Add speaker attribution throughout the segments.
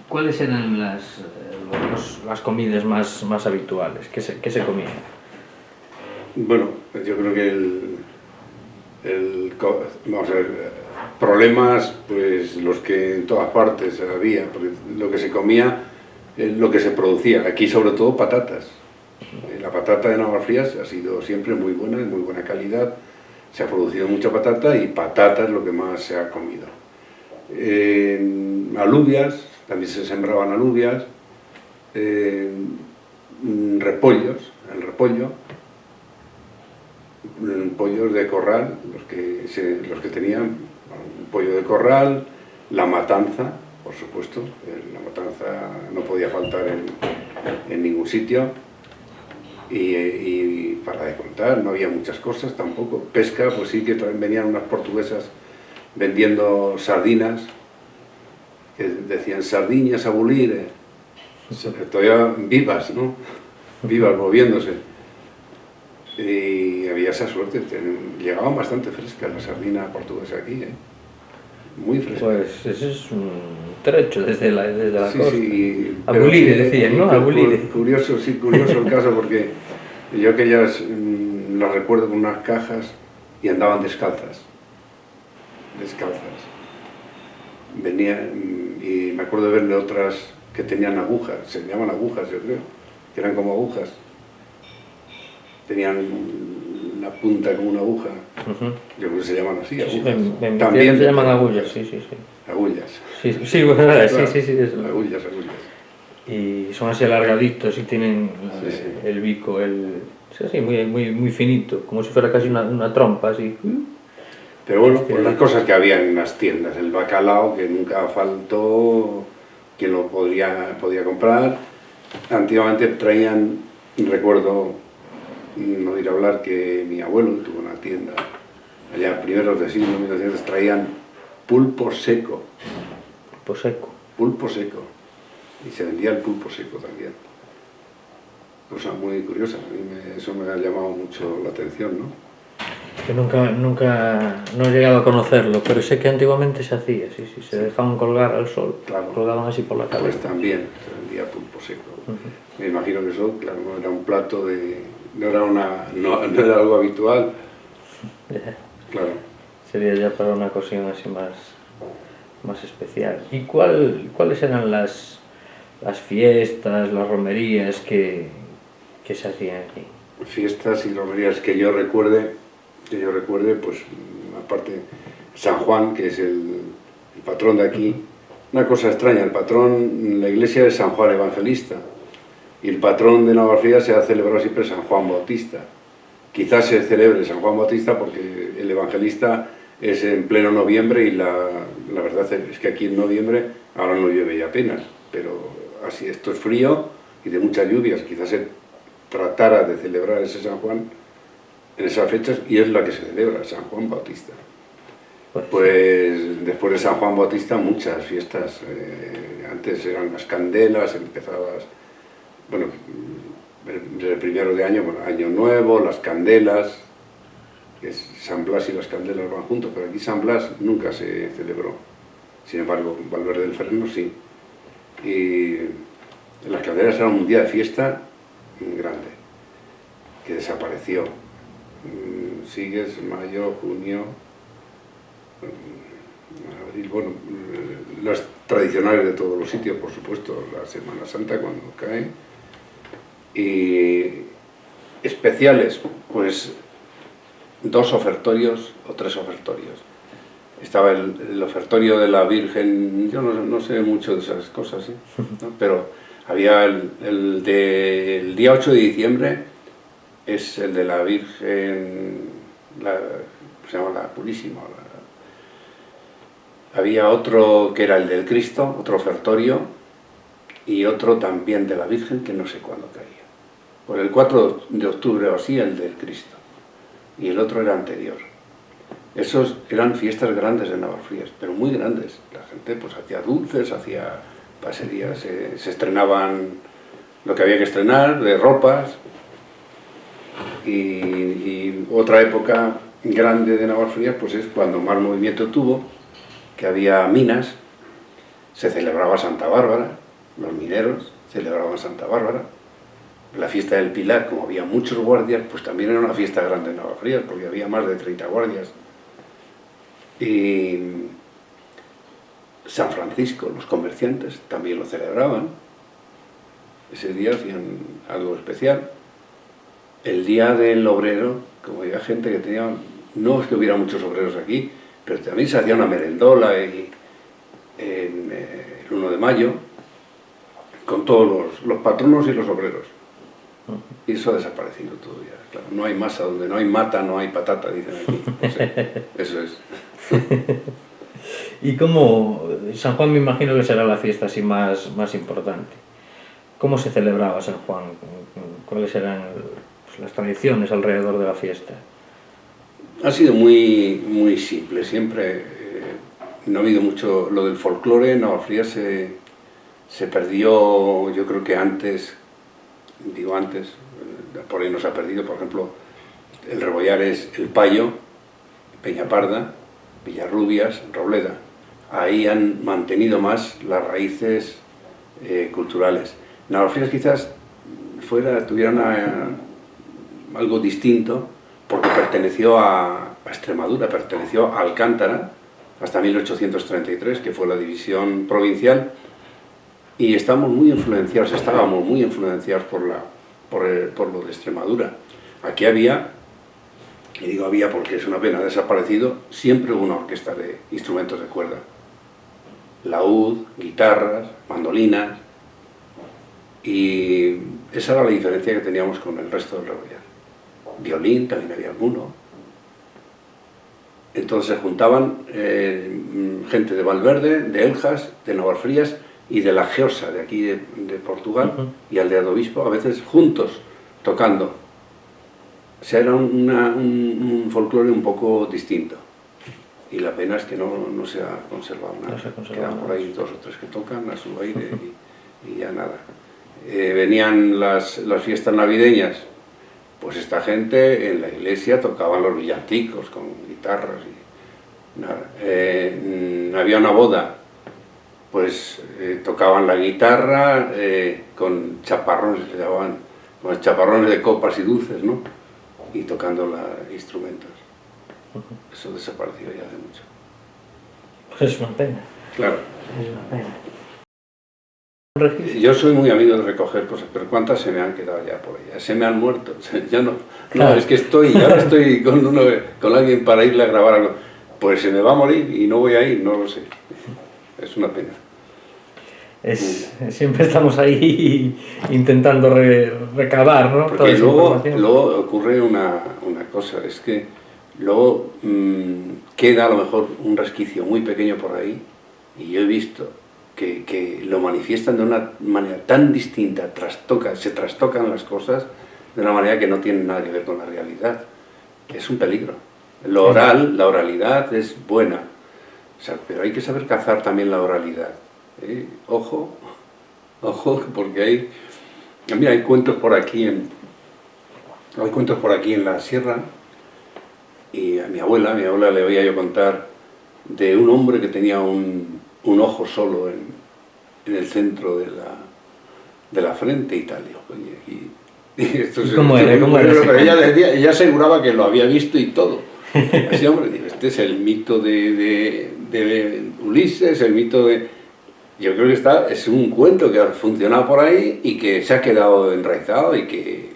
Speaker 1: ¿Cuáles eran las comidas más habituales? ¿Qué se comía?
Speaker 2: Bueno, yo creo que vamos a ver, problemas, pues los que en todas partes había, porque lo que se comía es lo que se producía. Aquí sobre todo patatas. La patata de Navarfrías ha sido siempre muy buena, de muy buena calidad. Se ha producido mucha patata y patata es lo que más se ha comido. Alubias, también se sembraban alubias. Repollos, el repollo. Pollos de corral, los que tenían un pollo de corral, la matanza, por supuesto, la matanza no podía faltar en ningún sitio, y para de contar, no había muchas cosas tampoco. Pesca, pues sí que también venían unas portuguesas vendiendo sardinas, que decían sardiñas a bulire, todavía vivas, ¿no? Vivas, moviéndose. Y había esa suerte, llegaban bastante frescas las sardinas portuguesas aquí, muy frescas.
Speaker 1: Pues ese es un trecho desde la costa.
Speaker 2: Sí,
Speaker 1: a Bulire decían, ¿no? A Bulire.
Speaker 2: Curioso el caso, porque yo aquellas las recuerdo con unas cajas y andaban descalzas. Venían, y me acuerdo de verle otras que tenían agujas, se llaman agujas, yo creo, que eran como agujas. Tenían la punta como una aguja. Yo creo que se llaman así, agujas.
Speaker 1: También se llaman agullas, sí.
Speaker 2: Agullas.
Speaker 1: Sí, bueno,
Speaker 2: Claro,
Speaker 1: sí. Eso.
Speaker 2: Agullas.
Speaker 1: Y son así alargaditos y tienen el bico, así muy finito, como si fuera casi una trompa, así.
Speaker 2: Pero bueno, pues las cosas que había en las tiendas, el bacalao, que nunca faltó quien lo podía comprar. Antiguamente traían, recuerdo, no ir a hablar, que mi abuelo tuvo una tienda allá a primeros del siglo 1900, traían pulpo seco.
Speaker 1: Pulpo seco.
Speaker 2: Y se vendía el pulpo seco también. Cosa muy curiosa, a mí eso me ha llamado mucho la atención, ¿no?
Speaker 1: Que nunca no he llegado a conocerlo, pero sé que antiguamente se hacía, sí, se dejaban colgar al sol,
Speaker 2: claro.
Speaker 1: Colgaban así por la cabeza.
Speaker 2: Pues también se vendía pulpo seco. Me imagino que eso, claro, no era un plato no era algo habitual. Claro.
Speaker 1: Sería ya para una ocasión así más especial. ¿Y cuáles eran las fiestas, las romerías que se hacían aquí?
Speaker 2: Fiestas y romerías que yo recuerde, pues aparte San Juan, que es el patrón de aquí. Una cosa extraña, el patrón, la iglesia es San Juan Evangelista, y el patrón de Navarfrías se ha celebrado siempre San Juan Bautista. Quizás se celebre San Juan Bautista porque el Evangelista es en pleno noviembre, y la verdad es que aquí en noviembre ahora no llueve ya apenas, pero así esto es frío y de muchas lluvias. Quizás se tratara de celebrar ese San Juan en esas fechas, y es la que se celebra, San Juan Bautista. Pues después de San Juan Bautista muchas fiestas. Antes eran las candelas, empezabas, bueno, el primero de año, bueno, Año Nuevo, las candelas, que es San Blas y las candelas van juntos, pero aquí San Blas nunca se celebró. Sin embargo, Valverde del Ferreno sí. Y las candelas eran un día de fiesta grande, que desapareció. Sigues, mayo, junio, abril, bueno, las tradicionales de todos los sitios, por supuesto, la Semana Santa cuando cae. Y especiales, pues 2 ofertorios o 3 ofertorios. Estaba el ofertorio de la Virgen, yo no sé mucho de esas cosas, ¿no? Pero había el del día 8 de diciembre, es el de la Virgen, se llama la Purísima. Había otro que era el del Cristo, otro ofertorio, y otro también de la Virgen, que no sé cuándo caía. Por el 4 de octubre o así, el del Cristo, y el otro era anterior. Esos eran fiestas grandes de Navarfrías, pero muy grandes. La gente pues hacía dulces, hacía paserías, se estrenaban lo que había que estrenar, de ropas. Y otra época grande de Navarfrías pues es cuando más movimiento tuvo, que había minas. se celebraba Santa Bárbara, los mineros celebraban Santa Bárbara. La fiesta del Pilar, como había muchos guardias, pues también era una fiesta grande en Navafrías, porque había más de 30 guardias. Y San Francisco, los comerciantes también lo celebraban. Ese día hacían algo especial. El día del obrero, como había gente que tenía, no es que hubiera muchos obreros aquí, pero también se hacía una merendola en el 1 de mayo, con todos los patronos y los obreros. Y eso ha desaparecido todo ya, claro. No hay masa, donde no hay mata, no hay patata, dicen aquí. No sé, eso es.
Speaker 1: Y cómo, San Juan me imagino que será la fiesta así más importante. ¿Cómo se celebraba San Juan? ¿Cuáles eran pues, las tradiciones alrededor de la fiesta?
Speaker 2: Ha sido muy simple, siempre no ha habido mucho lo del folclore. Navafrías se perdió, yo creo que antes, por ahí no se ha perdido. Por ejemplo, el Rebollar es El Payo, Peñaparda, Villarrubias, Robleda. Ahí han mantenido más las raíces culturales. Navafrías quizás tuviera algo distinto, porque perteneció a Extremadura, perteneció a Alcántara hasta 1833, que fue la división provincial, y estábamos muy influenciados por lo de Extremadura. Aquí había, y digo había porque es una pena, desaparecido, siempre hubo una orquesta de instrumentos de cuerda. Laúd, guitarras, mandolinas, y esa era la diferencia que teníamos con el resto del Rebollar. Violín también había alguno. Entonces se juntaban gente de Valverde, de Eljas, de Navafrías y de La Geosa, de aquí de Portugal, y Aldea do Obispo, a veces juntos, tocando. O sea, era un folclore un poco distinto. Y la pena es que no se ha conservado nada. Quedan por ahí 2 o 3 que tocan a su aire y ya nada. Venían las fiestas navideñas, pues esta gente en la iglesia tocaban los villancicos con guitarras y nada. Había una boda, pues tocaban la guitarra con chaparrones, se llamaban, con chaparrones de copas y dulces, ¿no? Y tocando instrumentos. Eso desapareció ya hace mucho.
Speaker 1: Pues es una pena.
Speaker 2: Claro.
Speaker 1: Es una pena.
Speaker 2: Yo soy muy amigo de recoger cosas, pero ¿cuántas se me han quedado ya por allá? Se me han muerto. Ya no. No, es que ahora estoy con alguien para irle a grabar algo. Pues se me va a morir y no voy a ir, no lo sé. Es una pena.
Speaker 1: Siempre estamos ahí intentando recabar, ¿no?
Speaker 2: Porque luego ocurre una cosa, es que luego queda a lo mejor un resquicio muy pequeño por ahí, y yo he visto que lo manifiestan de una manera tan distinta, se trastocan las cosas de una manera que no tiene nada que ver con la realidad. Es un peligro. La oralidad es buena, o sea, pero hay que saber cazar también la oralidad. Ojo, porque hay cuentos por aquí en la sierra, y a mi abuela le oía yo contar de un hombre que tenía un ojo solo en el centro de la frente y tal.
Speaker 1: ¿Cómo era?
Speaker 2: Pero ella aseguraba que lo había visto y todo. Así, hombre, digo, este es el mito de Ulises, el mito de... Yo creo que es un cuento que ha funcionado por ahí y que se ha quedado enraizado y que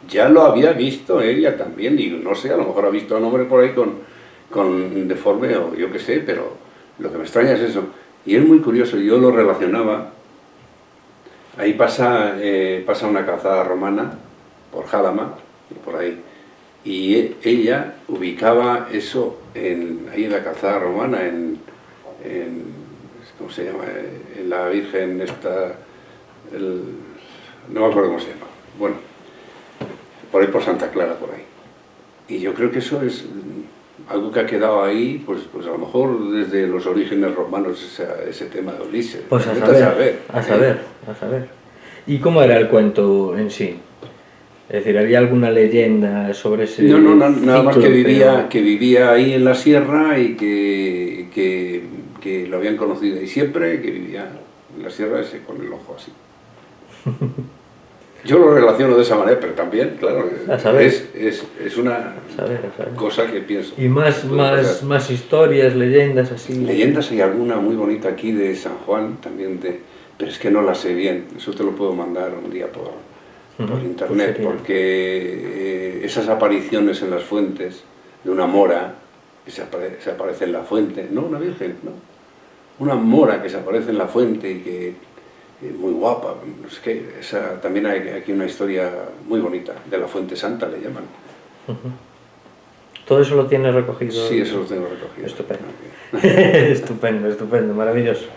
Speaker 2: ya lo había visto ella también, y no sé, a lo mejor ha visto a un hombre por ahí con deforme o yo qué sé, pero lo que me extraña es eso. Y es muy curioso, yo lo relacionaba, ahí pasa una calzada romana por Jálama, por ahí, y ella ubicaba eso ahí en la calzada romana, ¿cómo se llama? En la Virgen esta, no me acuerdo cómo se llama, bueno, por ahí por Santa Clara, por ahí. Y yo creo que eso es algo que ha quedado ahí, pues a lo mejor desde los orígenes romanos, ese tema de Ulises.
Speaker 1: Pues a saber. ¿Y cómo era el cuento en sí? Es decir, ¿había alguna leyenda sobre ese...?
Speaker 2: No, nada más que vivía ahí en la sierra y que que lo habían conocido y siempre que vivía en la sierra ese con el ojo así. Yo lo relaciono de esa manera, pero también, claro, es una cosa que pienso.
Speaker 1: ¿Y más historias, leyendas así?
Speaker 2: Leyendas hay alguna muy bonita aquí de San Juan, también pero es que no la sé bien, eso te lo puedo mandar un día por internet,
Speaker 1: pues
Speaker 2: porque esas apariciones en las fuentes de una mora que se aparece en la fuente, no una virgen, no, una mora que se aparece en la fuente y que muy guapa, no sé qué, también hay aquí una historia muy bonita, de la Fuente Santa le llaman.
Speaker 1: ¿Todo eso lo tienes recogido?
Speaker 2: Sí, eso lo tengo recogido.
Speaker 1: Estupendo. Estupendo, maravilloso.